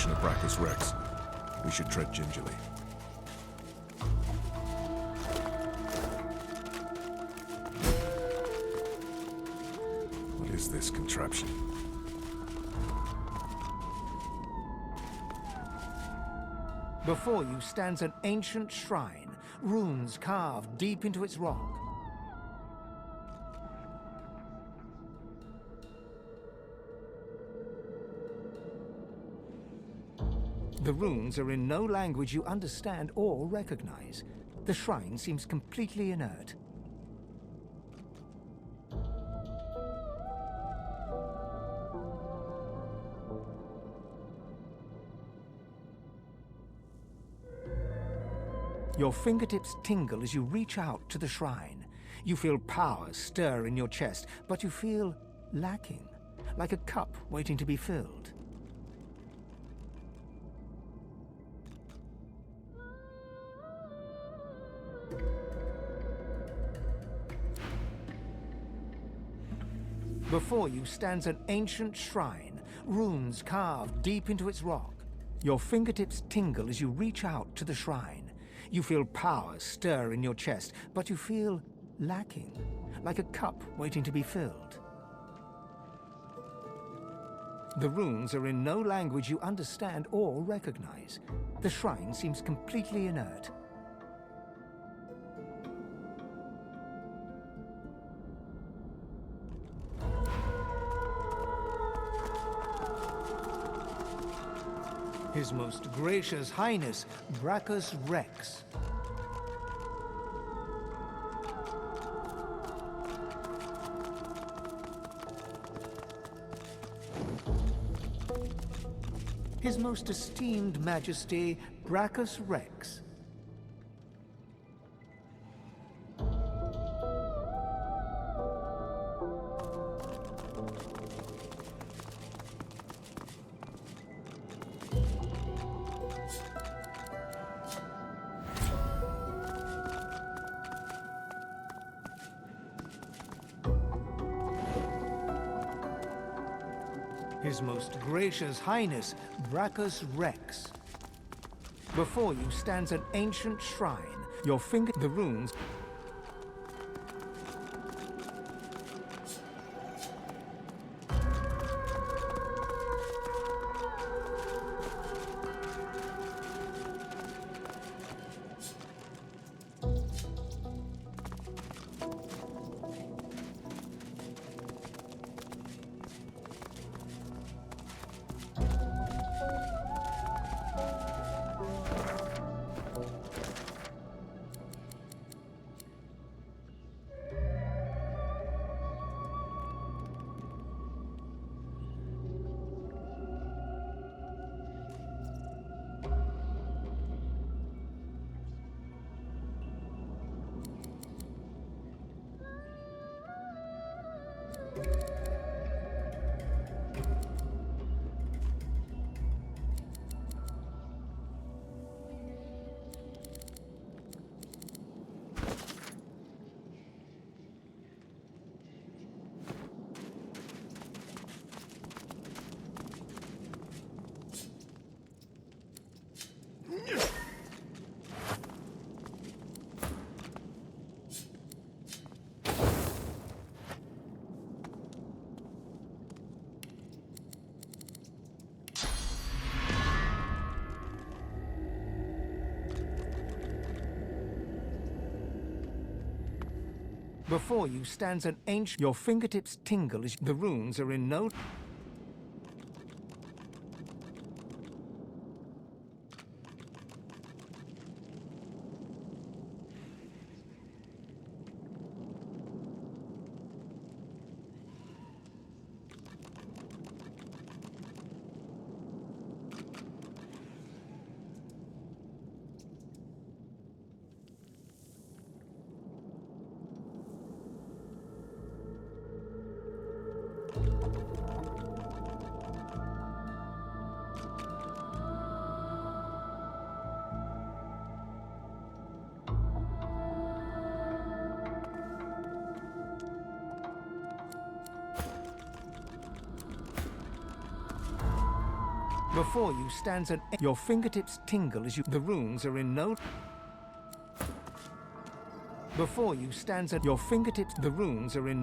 location of Brachus Rex. We should tread gingerly. What is this contraption? Before you stands an ancient shrine, runes carved deep into its rock. The runes are in no language you understand or recognize. The shrine seems completely inert. Your fingertips tingle as you reach out to the shrine. You feel power stir in your chest, but you feel lacking, like a cup waiting to be filled. Before you stands an ancient shrine, runes carved deep into its rock. Your fingertips tingle as you reach out to the shrine. You feel power stir in your chest, but you feel lacking, like a cup waiting to be filled. The runes are in no language you understand or recognize. The shrine seems completely inert. His Most Gracious Highness, Brachus Rex. His Most Esteemed Majesty, Brachus Rex. His Most Gracious Highness, Brachus Rex. Before you stands an ancient shrine. Your finger... the runes... Before you stands an ancient... Your fingertips tingle as... The runes are in no... Before you stands an... Your fingertips tingle as you... The runes are in no... Before you stands an... Your fingertips... The runes are in...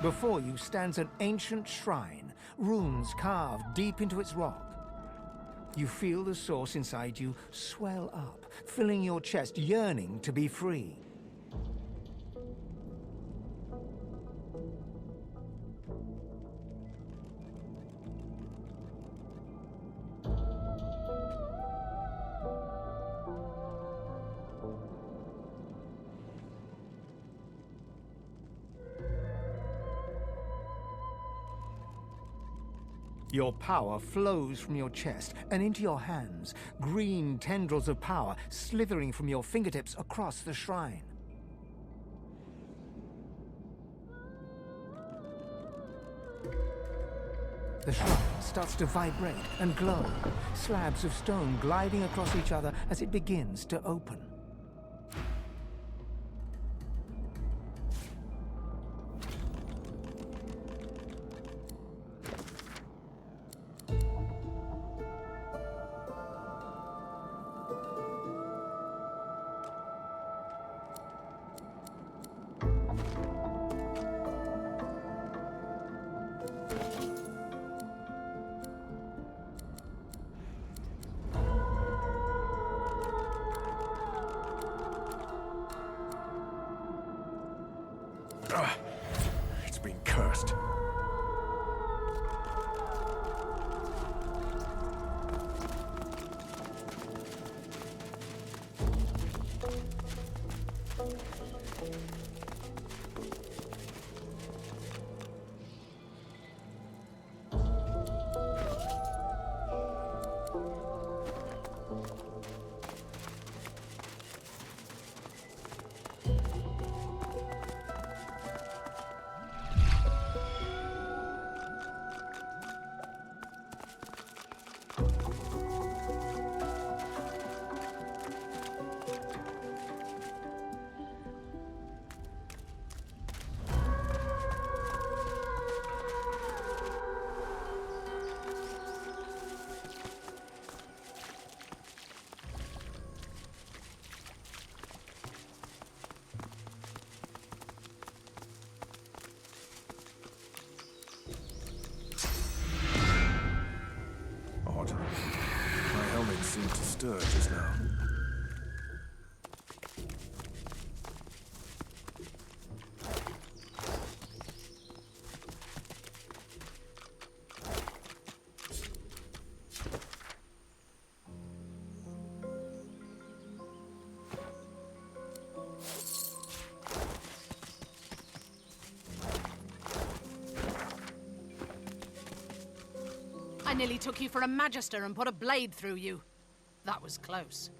Before you stands an ancient shrine, runes carved deep into its rock. You feel the source inside you swell up, filling your chest, yearning to be free. Your power flows from your chest and into your hands, green tendrils of power slithering from your fingertips across the shrine. The shrine starts to vibrate and glow, slabs of stone gliding across each other as it begins to open. It's been cursed. Odd. My helmet seemed to stir just now. I nearly took you for a magister and put a blade through you. That was close.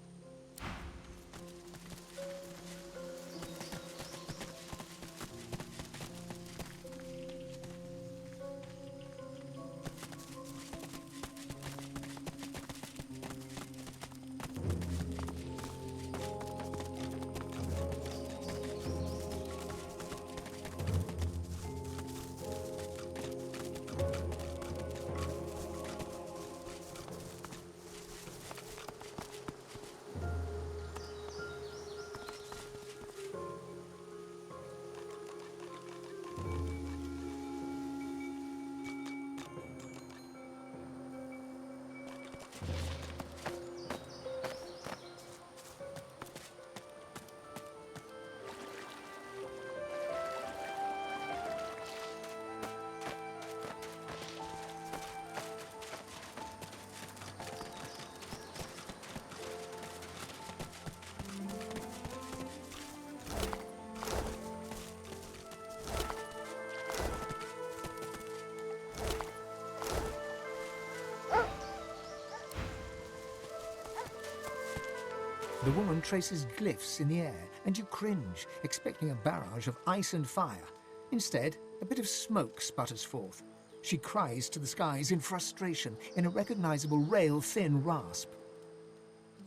The woman traces glyphs in the air, and you cringe, expecting a barrage of ice and fire. Instead, a bit of smoke sputters forth. She cries to the skies in frustration, in a recognizable rail-thin rasp.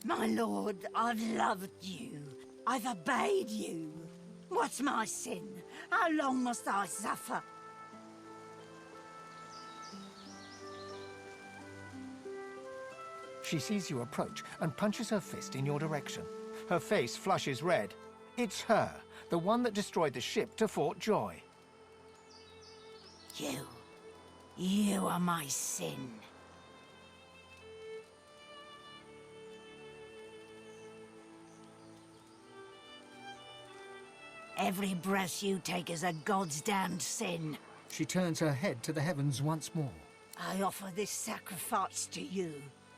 My lord, I've loved you. I've obeyed you. What's my sin? How long must I suffer? She sees you approach and punches her fist in your direction. Her face flushes red. It's her, the one that destroyed the ship to Fort Joy. You are my sin. Every breath you take is a god's damned sin. She turns her head to the heavens once more. I offer this sacrifice to you.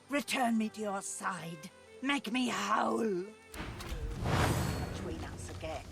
Return me to your side. Make me whole. Between us again.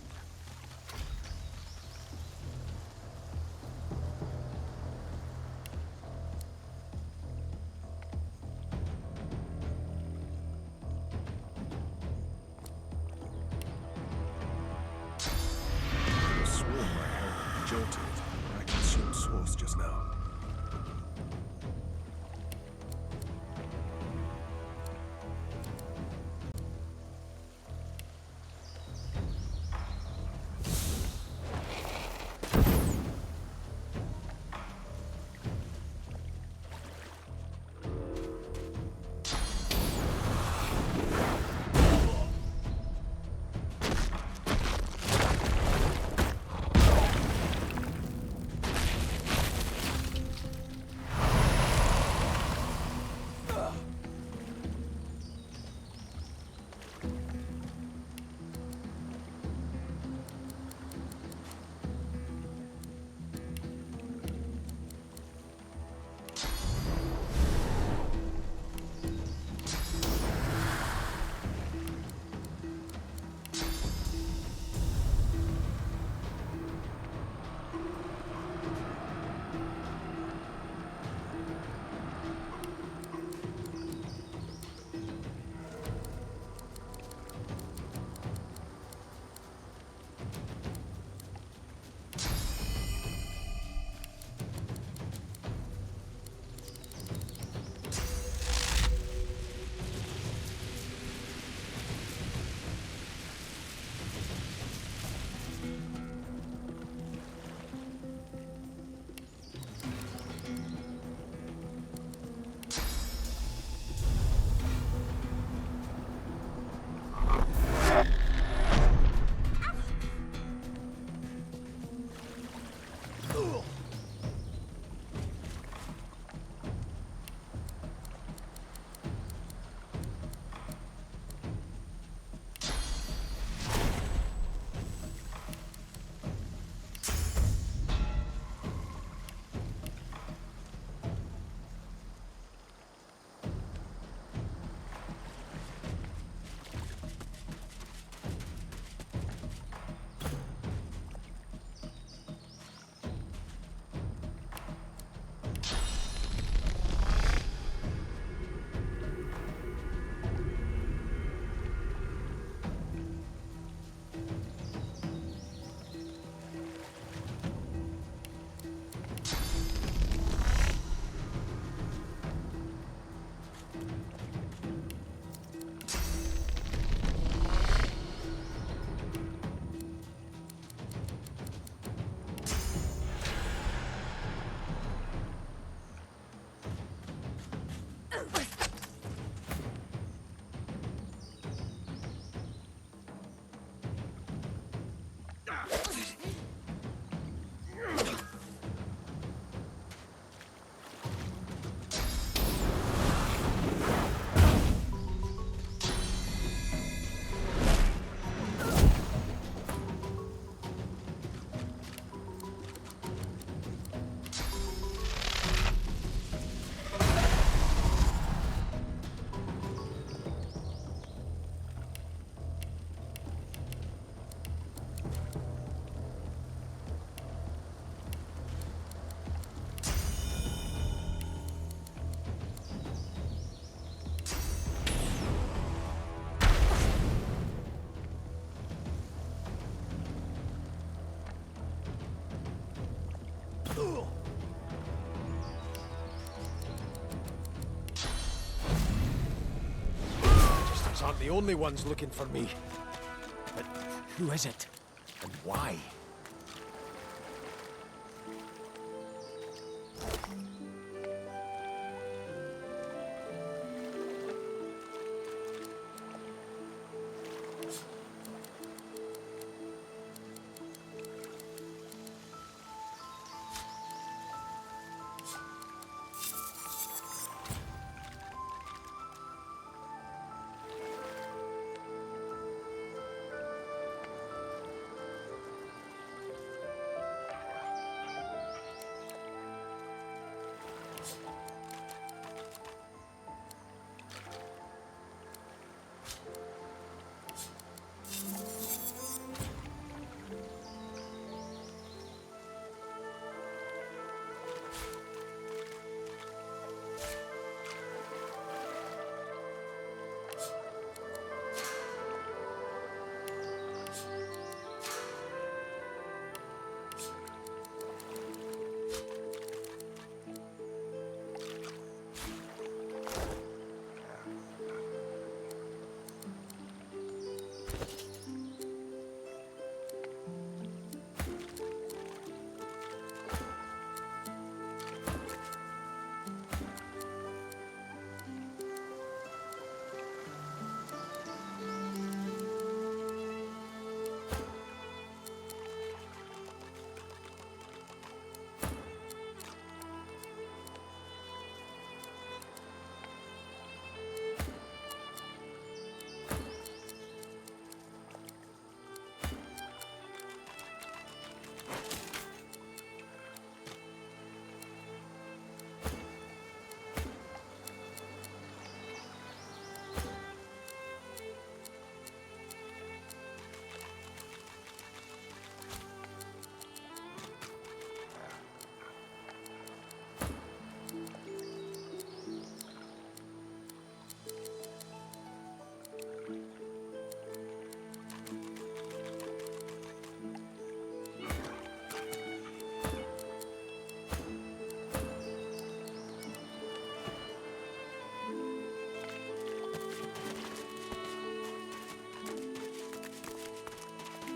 aren't the only ones looking for me. But who is it? And why?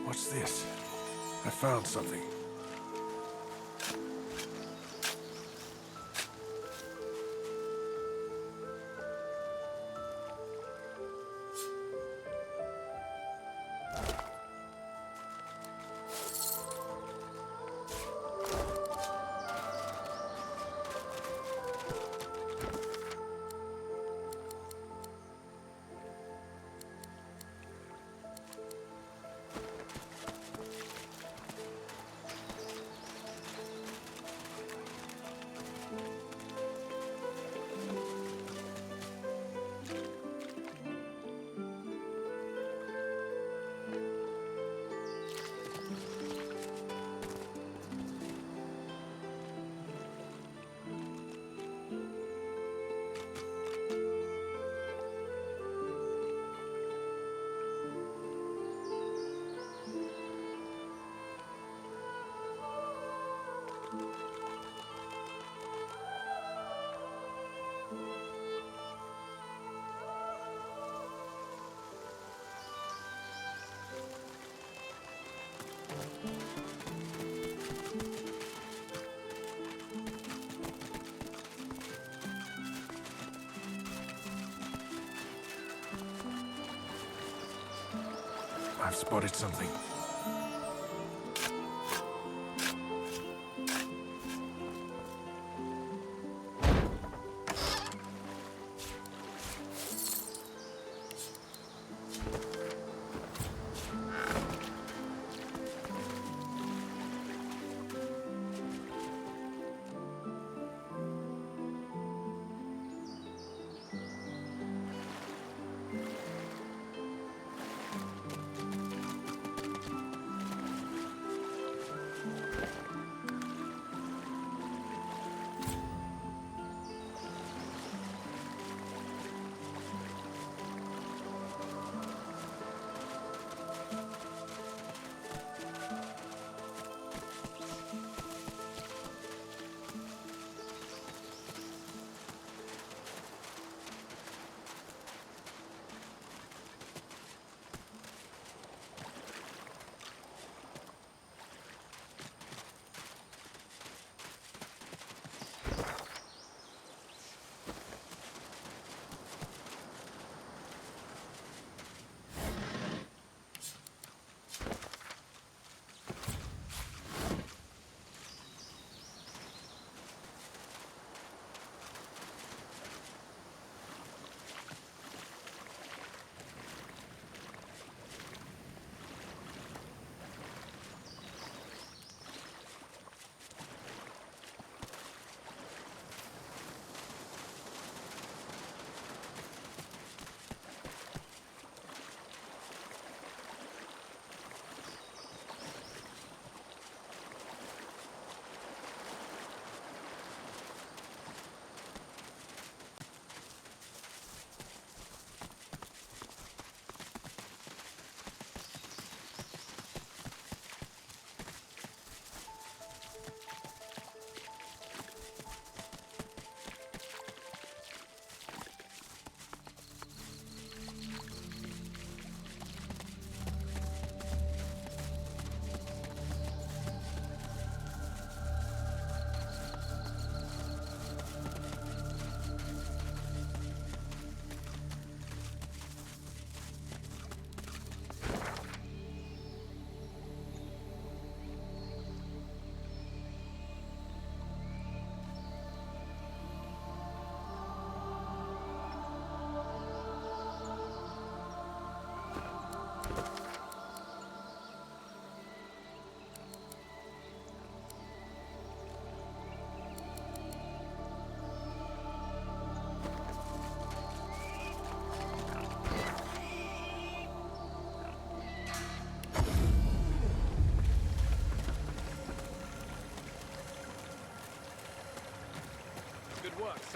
What's this? I found something. I've spotted something.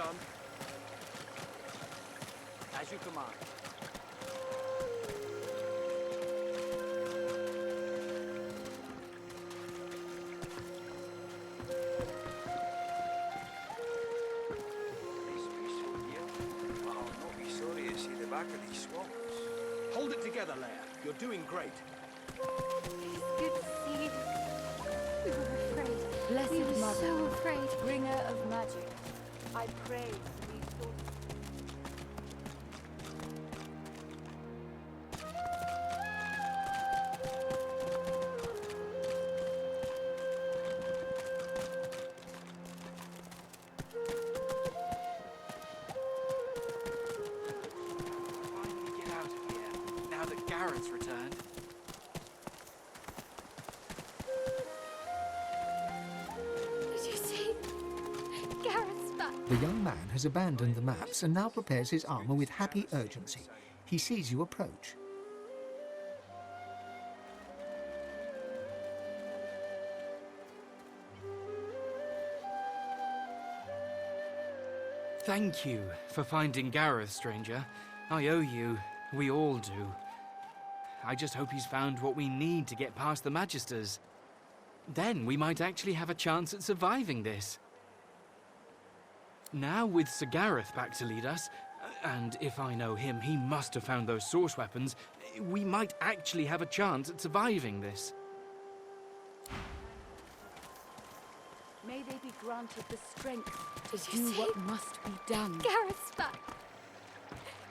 son. As you command. It's peaceful here, but I'll not be sorry to see the back of these swamps. Hold it together, Leia. You're doing great. It's good to see you. We were afraid. Blessed We were Mother, so afraid. bringer of magic, I pray for these daughters. Finally get out of here, now that Gareth's returned. Did you see? Gareth's back. The young man has abandoned the maps and now prepares his armor with happy urgency. He sees you approach. Thank you for finding Gareth, stranger. I owe you. We all do. I just hope he's found what we need to get past the Magisters. Then we might actually have a chance at surviving this. Now with Sir Gareth back to lead us, and if I know him, he must have found those source weapons, we might actually have a chance at surviving this. May they be granted the strength Did to you do see? what must be done. Gareth's back.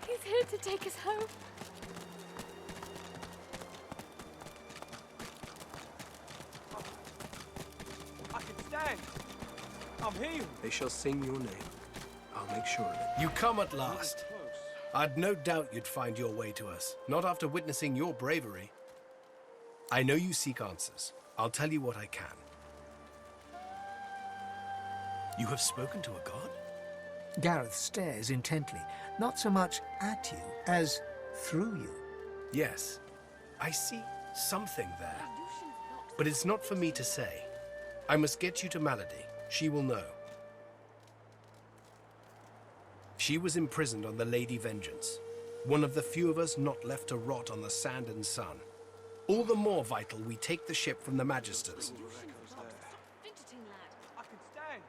He's here to take us home. I can stand. I'm healed. They shall sing your name. I'll make sure of it. You come at last. I'd no doubt you'd find your way to us, not after witnessing your bravery. I know you seek answers. I'll tell you what I can. You have spoken to a god? Gareth stares intently, not so much at you as through you. Yes. I see something there. But it's not for me to say. I must get you to Malady. She will know. She was imprisoned on the Lady Vengeance, one of the few of us not left to rot on the sand and sun. All the more vital we take the ship from the Magisters. I can stand.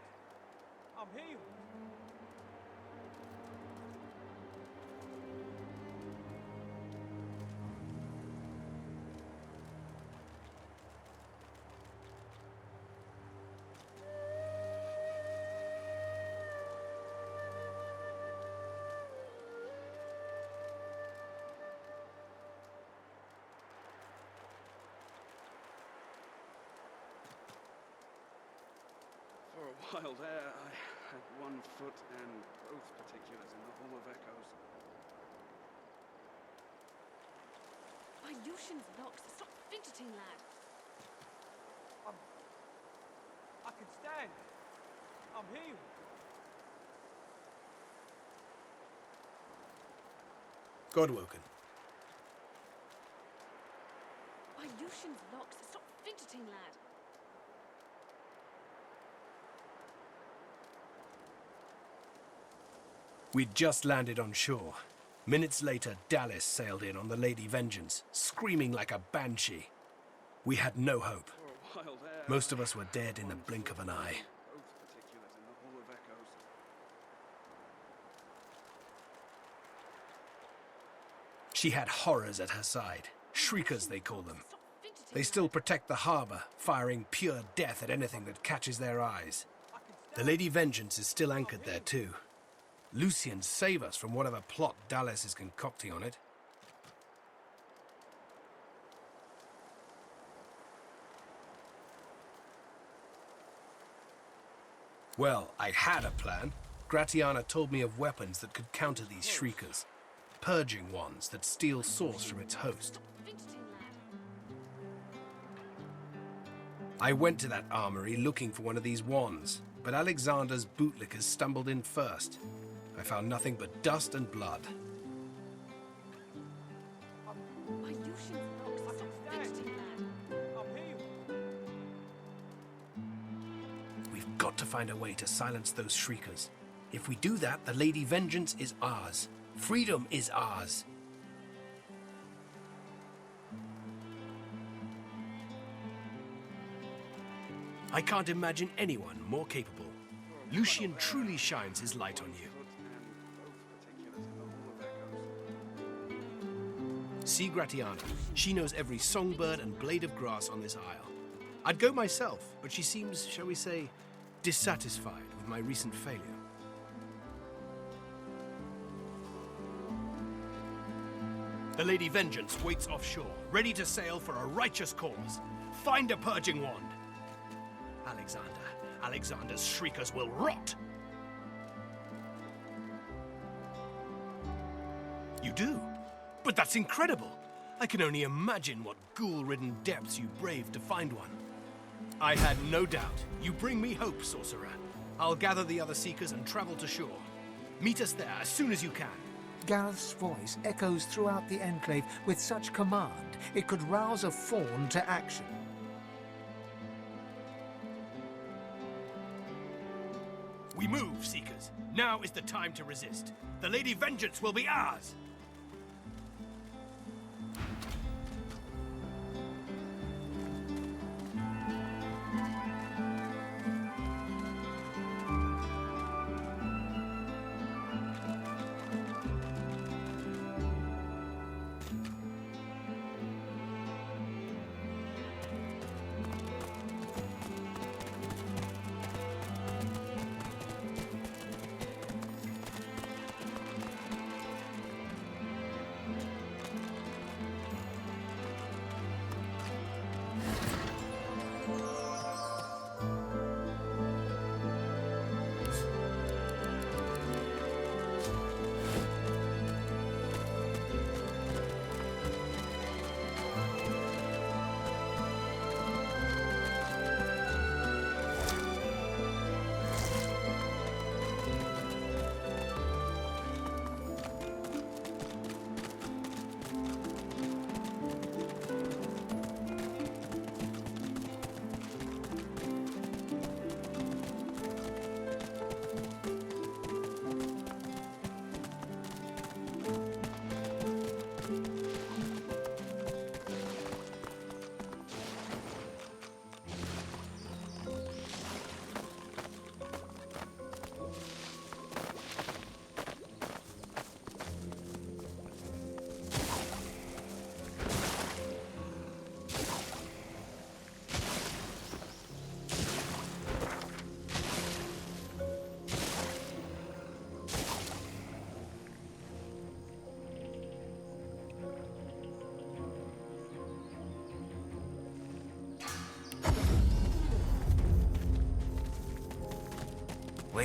I'm healed. For a while there, I had one foot and both particulars in the Hall of Echoes. My Lucian's locks. Stop fidgeting, lad. I can stand. I'm healed. Godwoken. My Lucian's locks. Stop fidgeting, lad. We'd just landed on shore. Minutes later, Dallas sailed in on the Lady Vengeance, screaming like a banshee. We had no hope. For a while there, Most of us were dead in the blink of an eye. both particulars in the Hall of Echoes. She had horrors at her side. Shriekers, they call them. They still protect the harbor, firing pure death at anything that catches their eyes. The Lady Vengeance is still anchored there, too. Lucian, save us from whatever plot Dallas is concocting on it. Well, I had a plan. Gratiana told me of weapons that could counter these shriekers. Purging ones that steal source from its host. I went to that armory looking for one of these wands, but Alexander's bootlickers stumbled in first. I found nothing but dust and blood. My Lucian's locks. Stop fidgeting, lad. I'm healed. We've got to find a way to silence those shriekers. If we do that, the Lady Vengeance is ours. Freedom is ours. I can't imagine anyone more capable. Lucian truly shines his light on you. See Gratiana. She knows every songbird and blade of grass on this isle. I'd go myself, but she seems, shall we say, dissatisfied with my recent failure. The Lady Vengeance waits offshore, ready to sail for a righteous cause. Find a purging wand. Alexander's shriekers will rot. You do? But that's incredible. I can only imagine what ghoul-ridden depths you braved to find one. I had no doubt. You bring me hope, sorcerer. I'll gather the other seekers and travel to shore. Meet us there as soon as you can. Gareth's voice echoes throughout the Enclave with such command, it could rouse a fawn to action. We move, Seekers. Now is the time to resist. The Lady Vengeance will be ours!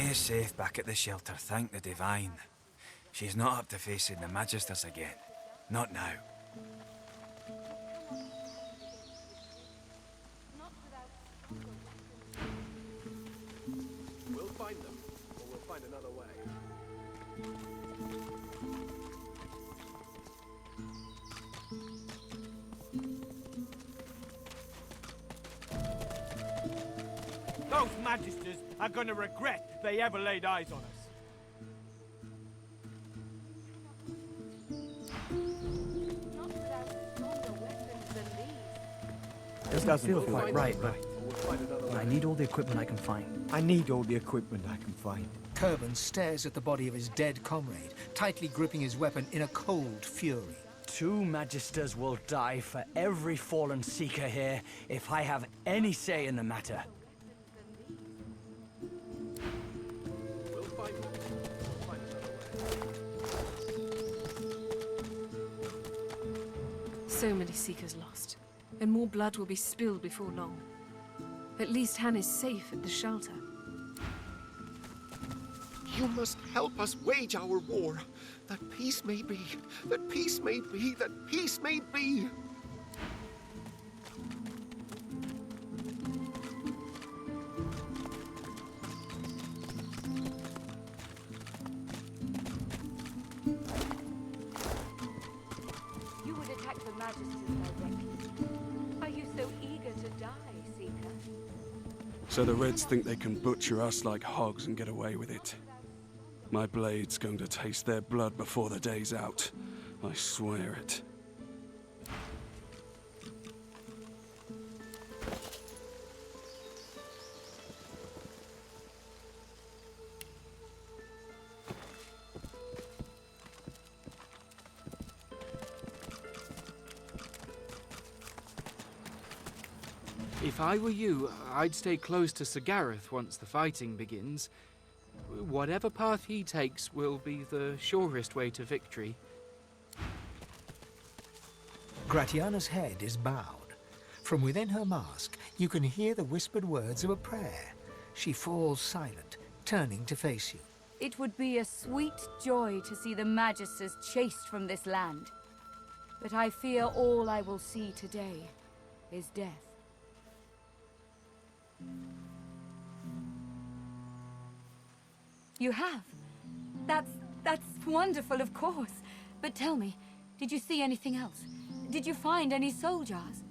Leia's safe back at the shelter, thank the Divine. She's not up to facing the Magisters again. Not now. We'll find them, or we'll find another way. Those Magisters are gonna regret they ever laid eyes on us. Doesn't feel quite right, but I need all the equipment I can find. I need all the equipment I can find. Kerban stares at the body of his dead comrade, tightly gripping his weapon in a cold fury. 2 Magisters will die for every fallen Seeker here if I have any say in the matter. We'll find them. We'll find another way. So many Seekers lost, and more blood will be spilled before long. At least Han is safe at the shelter. You must help us wage our war, that peace may be, that peace may be, that peace may be. You would attack the Magisters directly. Are you so eager to die, Seeker? So the Reds think they can butcher us like hogs and get away with it. My blade's going to taste their blood before the day's out. I swear it. If I were you, I'd stay close to Sir Gareth once the fighting begins. Whatever path he takes will be the surest way to victory. Gratiana's head is bowed. From within her mask, you can hear the whispered words of a prayer. She falls silent, turning to face you. It would be a sweet joy to see the Magisters chased from this land. But I fear all I will see today is death. You have? That's wonderful, of course. But tell me, did you see anything else? Did you find any soul jars?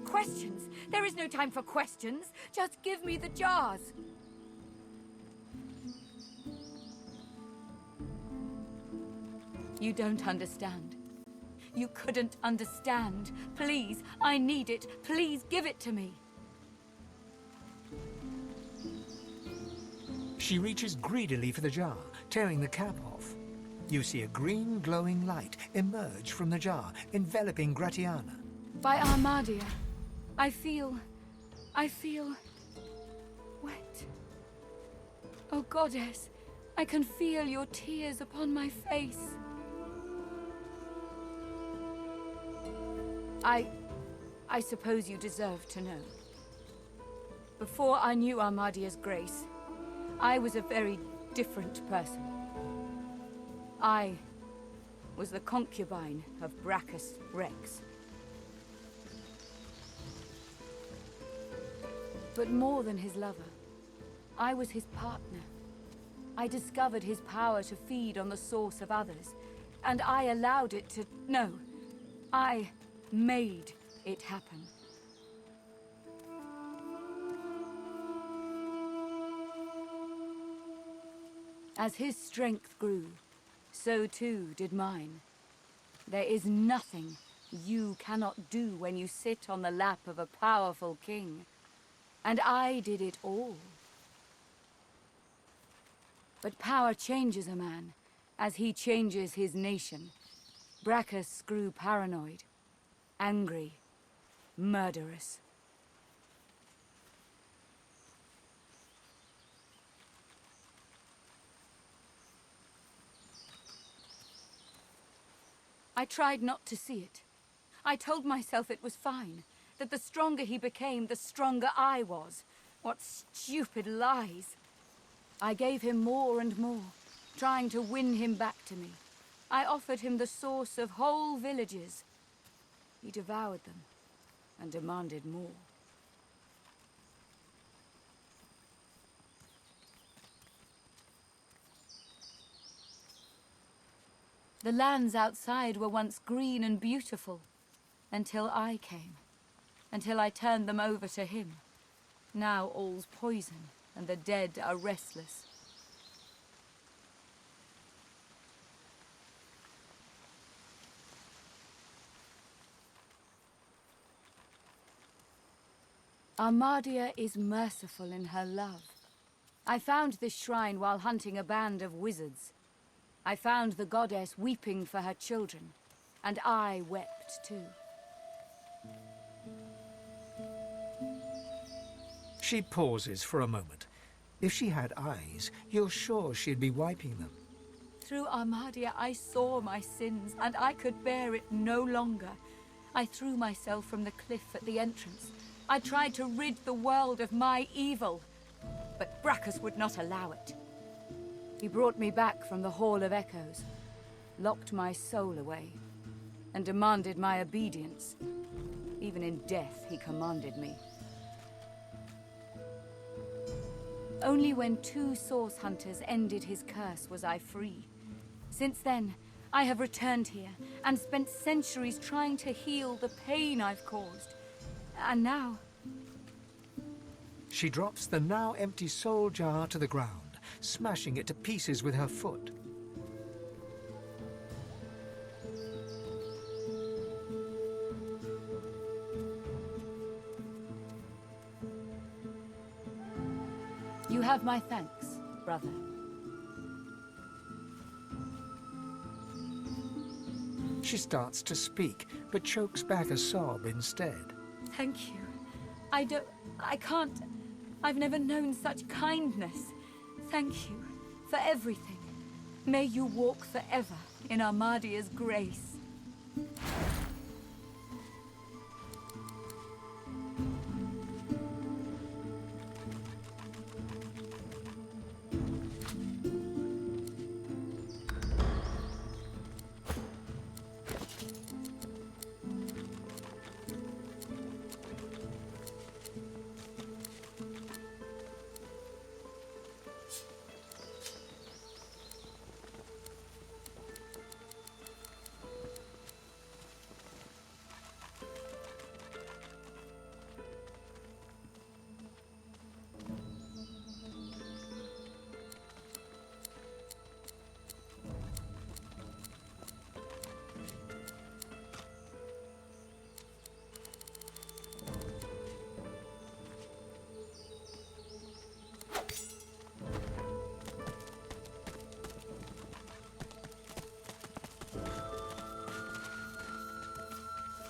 Questions? There is no time for questions. Just give me the jars. You don't understand. You couldn't understand. Please, I need it. Please give it to me. She reaches greedily for the jar, tearing the cap off. You see a green glowing light emerge from the jar, enveloping Gratiana. By Armadia, I feel wet. Oh, Goddess, I can feel your tears upon my face. I suppose you deserve to know. Before I knew Armadia's grace, I was a very different person. I was the concubine of Brachus Rex. But more than his lover, I was his partner. I discovered his power to feed on the source of others, and I allowed it to... No, I made it happen. As his strength grew, so too did mine. There is nothing you cannot do when you sit on the lap of a powerful king. And I did it all. But power changes a man, as he changes his nation. Brachus grew paranoid, angry, murderous. I tried not to see it. I told myself it was fine, that the stronger he became, the stronger I was. What stupid lies. I gave him more and more, trying to win him back to me. I offered him the source of whole villages. He devoured them and demanded more. The lands outside were once green and beautiful, until I came. Until I turned them over to him. Now all's poison, and the dead are restless. Armadia is merciful in her love. I found this shrine while hunting a band of wizards. I found the goddess weeping for her children, and I wept too. She pauses for a moment. If she had eyes, you're sure she'd be wiping them. Through Armadia, I saw my sins, and I could bear it no longer. I threw myself from the cliff at the entrance. I tried to rid the world of my evil, but Brachus would not allow it. He brought me back from the Hall of Echoes, locked my soul away, and demanded my obedience. Even in death, he commanded me. Only when 2 source hunters ended his curse was I free. Since then, I have returned here and spent centuries trying to heal the pain I've caused. And now... She drops the now empty soul jar to the ground, smashing it to pieces with her foot. You have my thanks, brother. She starts to speak, but chokes back a sob instead. Thank you. I can't... I've never known such kindness. Thank you for everything. May you walk forever in Armadia's grace.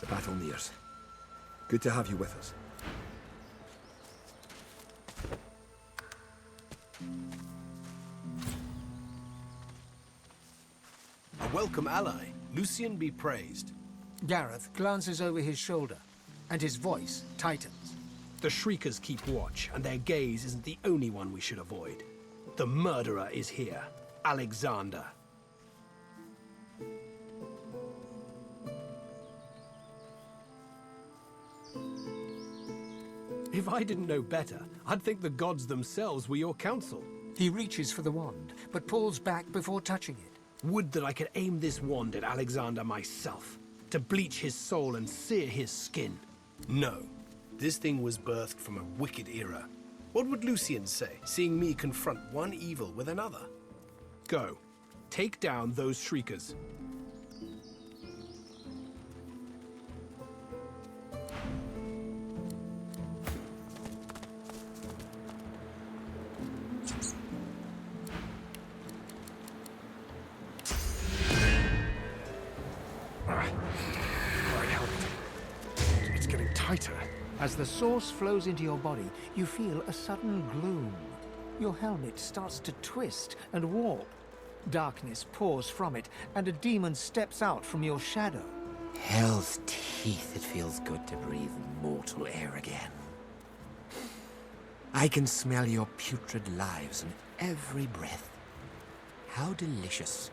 The battle nears. Good to have you with us. A welcome ally. Lucian be praised. Gareth glances over his shoulder, and his voice tightens. The Shriekers keep watch, and their gaze isn't the only one we should avoid. The murderer is here, Alexander. If I didn't know better, I'd think the gods themselves were your counsel. He reaches for the wand, but pulls back before touching it. Would that I could aim this wand at Alexander myself, to bleach his soul and sear his skin. No, this thing was birthed from a wicked era. What would Lucian say, seeing me confront one evil with another? Go, take down those Shriekers. As the source flows into your body, you feel a sudden gloom. Your helmet starts to twist and warp. Darkness pours from it, and a demon steps out from your shadow. Hell's teeth, it feels good to breathe mortal air again. I can smell your putrid lives in every breath. How delicious.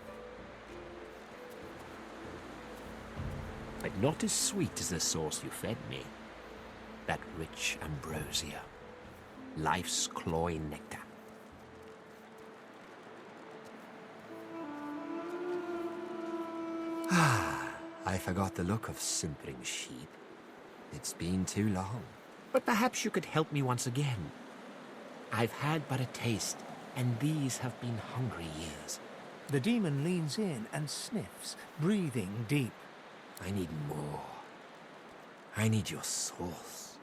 But not as sweet as the sauce you fed me. That rich ambrosia. Life's cloying nectar. I forgot the look of simpering sheep. It's been too long. But perhaps you could help me once again. I've had but a taste, and these have been hungry years. The demon leans in and sniffs, breathing deep. I need more. I need your sauce.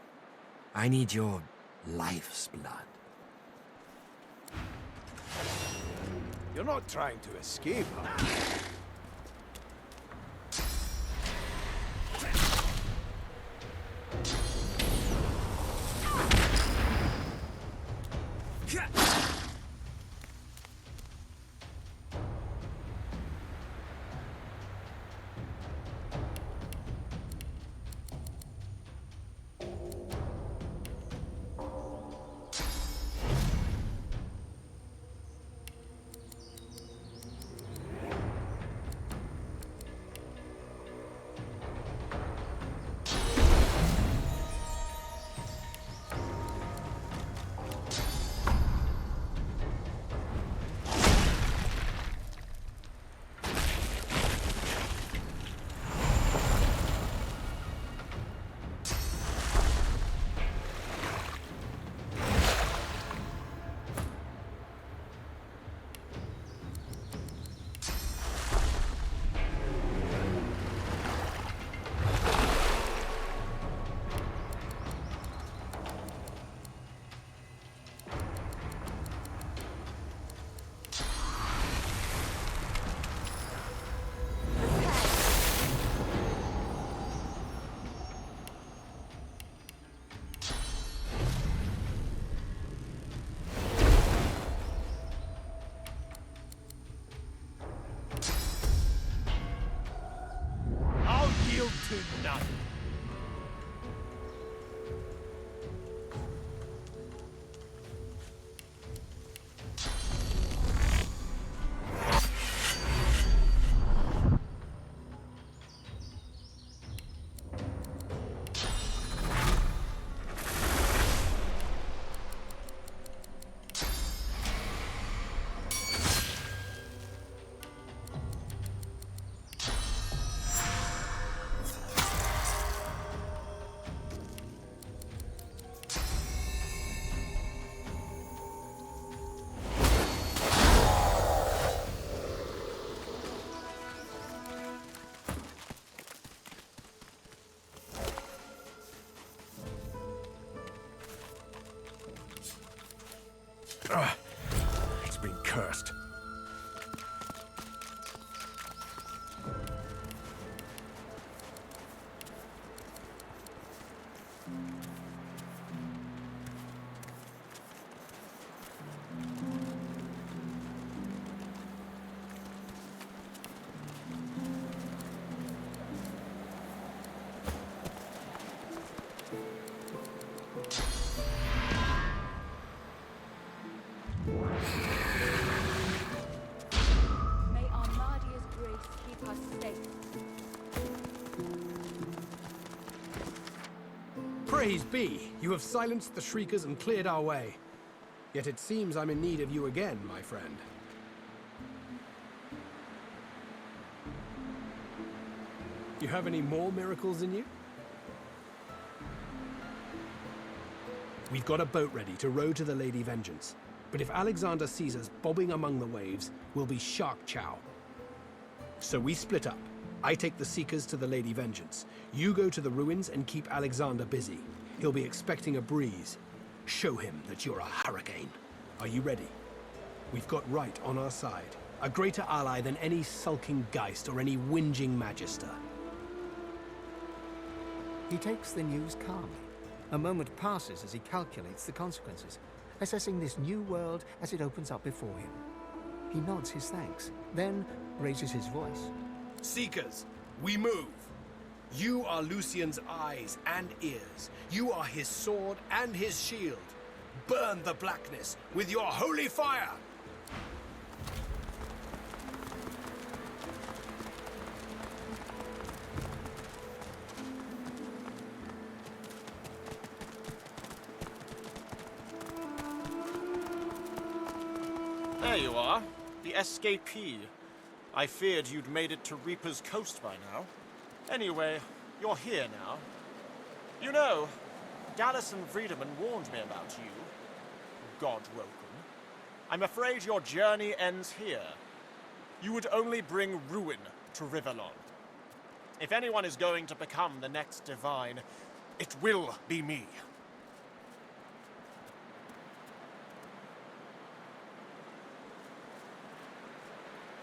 I need your life's blood. You're not trying to escape, huh? none. It's been cursed. May Armadia's grace keep us safe. Praise be! You have silenced the Shriekers and cleared our way. Yet it seems I'm in need of you again, my friend. You have any more miracles in you? We've got a boat ready to row to the Lady Vengeance. But if Alexander sees us bobbing among the waves, we'll be shark chow. So we split up. I take the Seekers to the Lady Vengeance. You go to the ruins and keep Alexander busy. He'll be expecting a breeze. Show him that you're a hurricane. Are you ready? We've got right on our side. A greater ally than any sulking Geist or any whinging Magister. He takes the news calmly. A moment passes as he calculates the consequences, assessing this new world as it opens up before him. He nods his thanks, then raises his voice. Seekers, we move. You are Lucian's eyes and ears. You are his sword and his shield. Burn the blackness with your holy fire! There you are, the escapee. I feared you'd made it to Reaper's Coast by now. Anyway, you're here now. You know, Dallas and Friedemann warned me about you, God-woken. I'm afraid your journey ends here. You would only bring ruin to Rivellon. If anyone is going to become the next Divine, it will be me.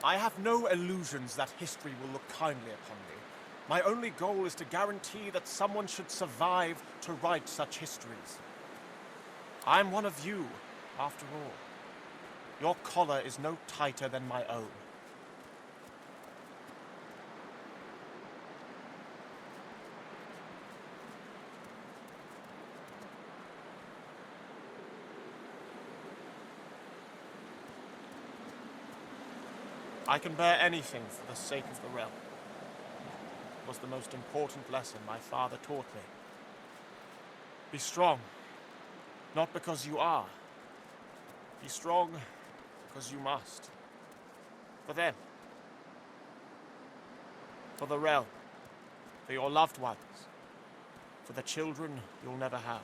I have no illusions that history will look kindly upon me. My only goal is to guarantee that someone should survive to write such histories. I'm one of you, after all. Your collar is no tighter than my own. I can bear anything for the sake of the realm. It was the most important lesson my father taught me. Be strong, not because you are. Be strong because you must. For them. For the realm. For your loved ones. For the children you'll never have.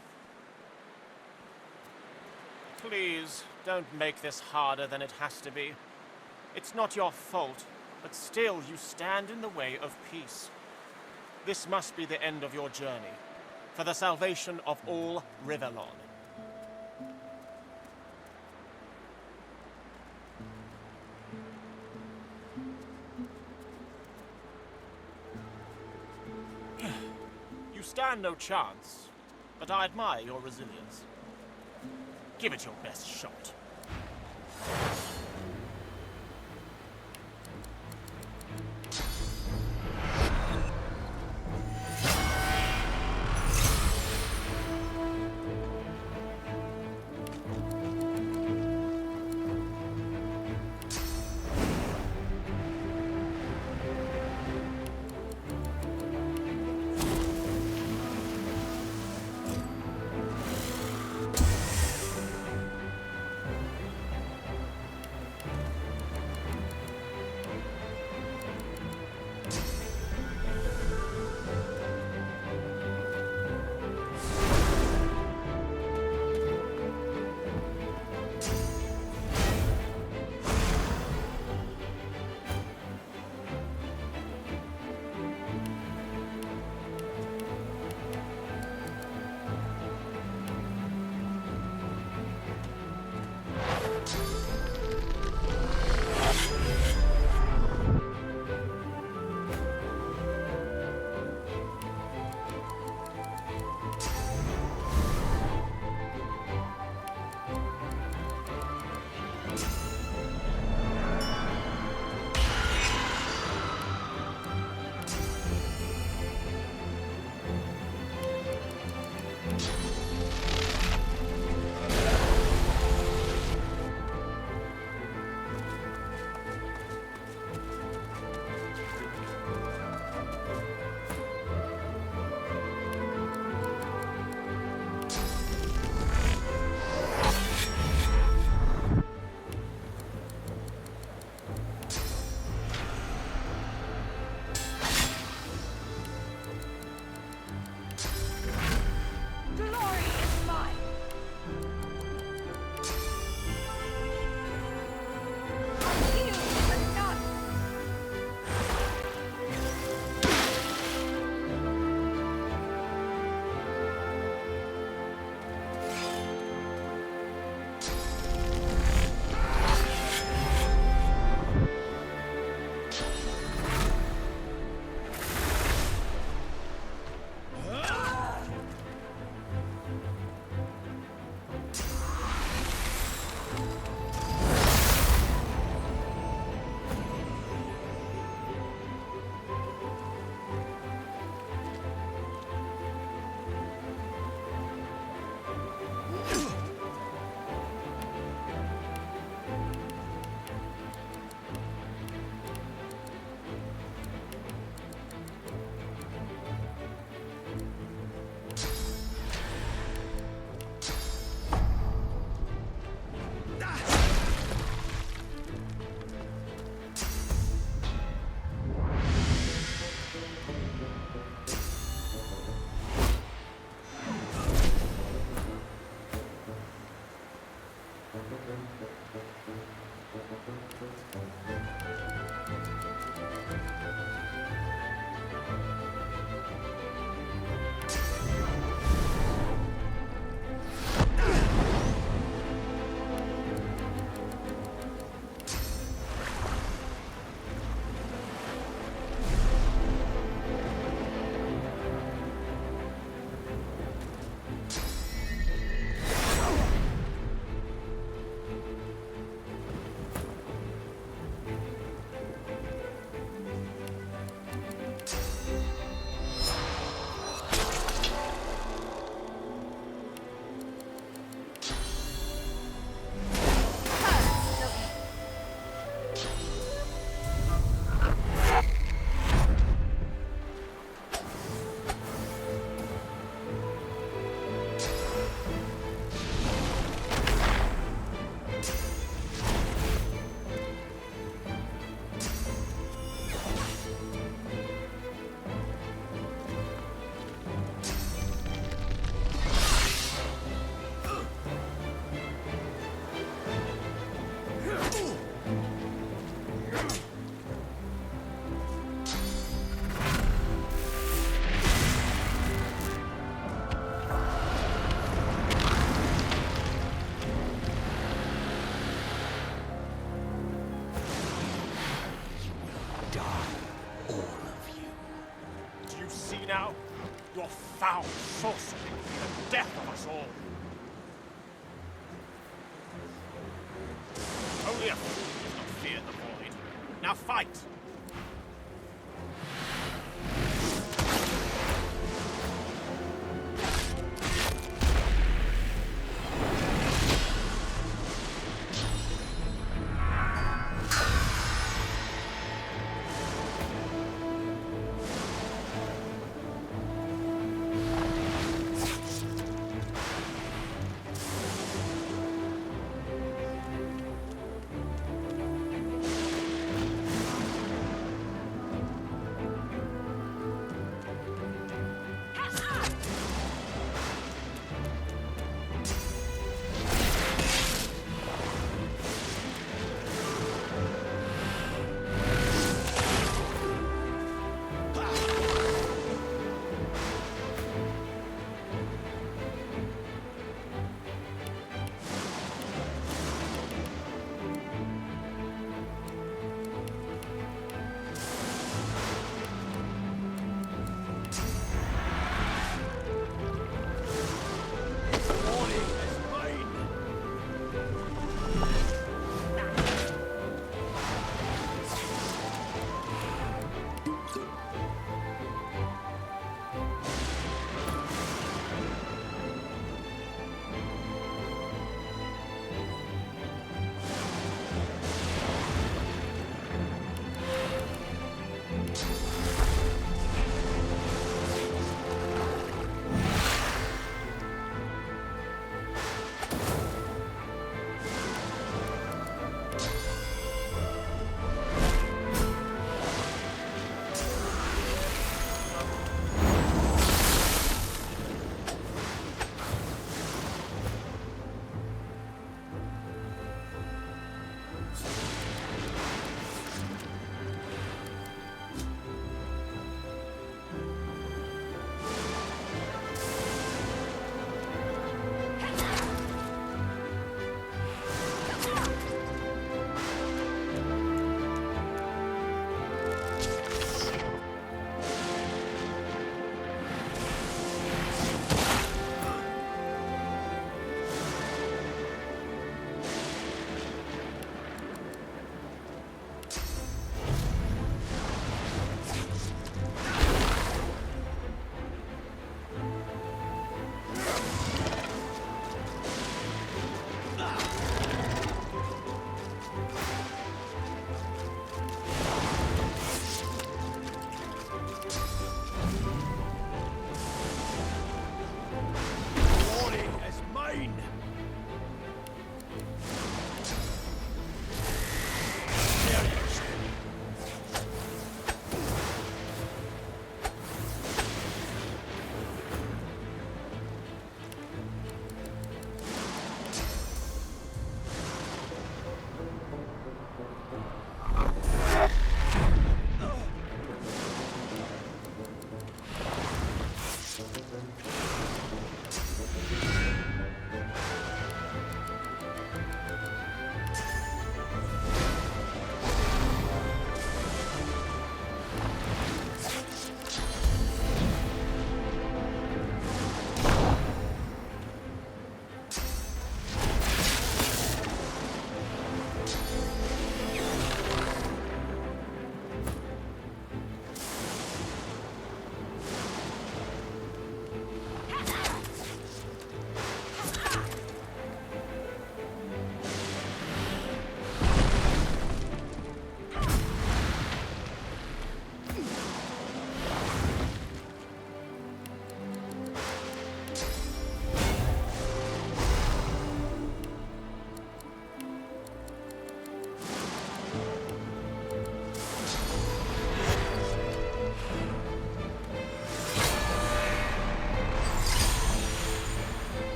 Please, don't make this harder than it has to be. It's not your fault, but still you stand in the way of peace. This must be the end of your journey, for the salvation of all Rivellon. You stand no chance, but I admire your resilience. Give it your best shot. foul sorcery will be the death of us all. Only a fool does not fear the void. Now fight!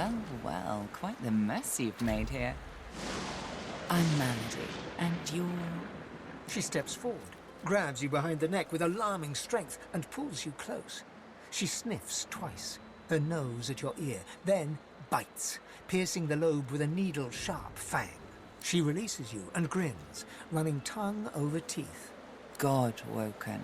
Well, well, quite the mess you've made here. I'm Melody, and you're... She steps forward, grabs you behind the neck with alarming strength, and pulls you close. She sniffs twice, her nose at your ear, then bites, piercing the lobe with a needle-sharp fang. She releases you and grins, running tongue over teeth. God-woken.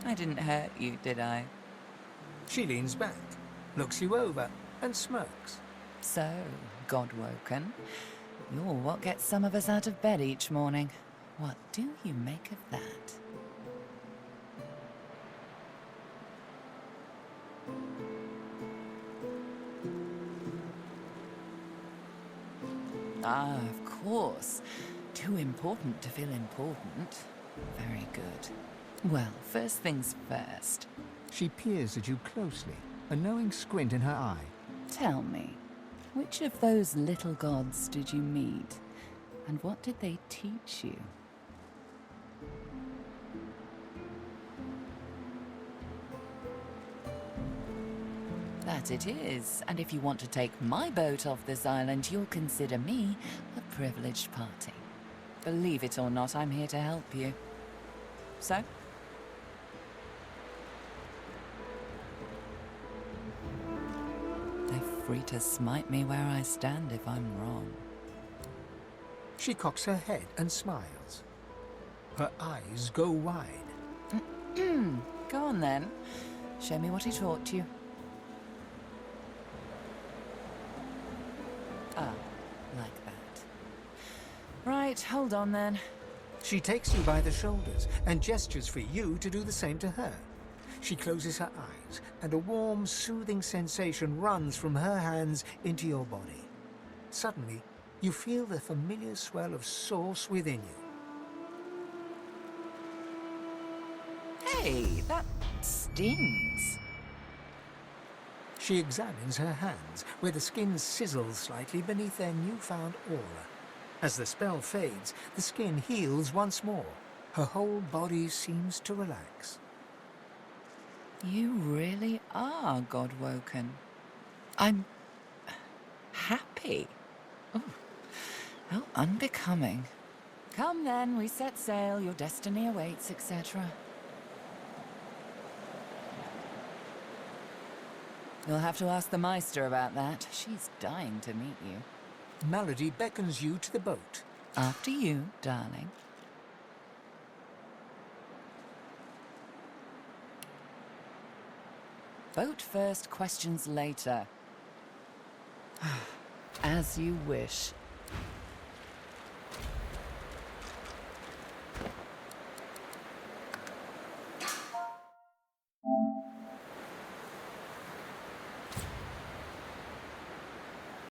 I didn't hurt you, did I? She leans back, looks you over, and smirks. So, God-woken, you're what gets some of us out of bed each morning. What do you make of that? Ah, of course. Too important to feel important. Very good. Well, first things first. She peers at you closely, a knowing squint in her eye. Tell me, which of those little gods did you meet? And what did they teach you? That it is, and if you want to take my boat off this island, you'll consider me a privileged party. Believe it or not, I'm here to help you. So? They're free to smite me where I stand if I'm wrong. She cocks her head and smiles. Her eyes go wide. Go on then. Show me what he taught you. Ah, like that. Right, hold on then. She takes you by the shoulders and gestures for you to do the same to her. She closes her eyes, and a warm, soothing sensation runs from her hands into your body. Suddenly, you feel the familiar swell of source within you. Hey, that stings. She examines her hands, where the skin sizzles slightly beneath their newfound aura. As the spell fades, the skin heals once more. Her whole body seems to relax. You really are God-woken. I'm happy. Oh, how unbecoming. Come then, we set sail, your destiny awaits, etc. You'll have to ask the Meister about that. She's dying to meet you. Melody beckons you to the boat. After you, darling. Boat first, questions later. As you wish.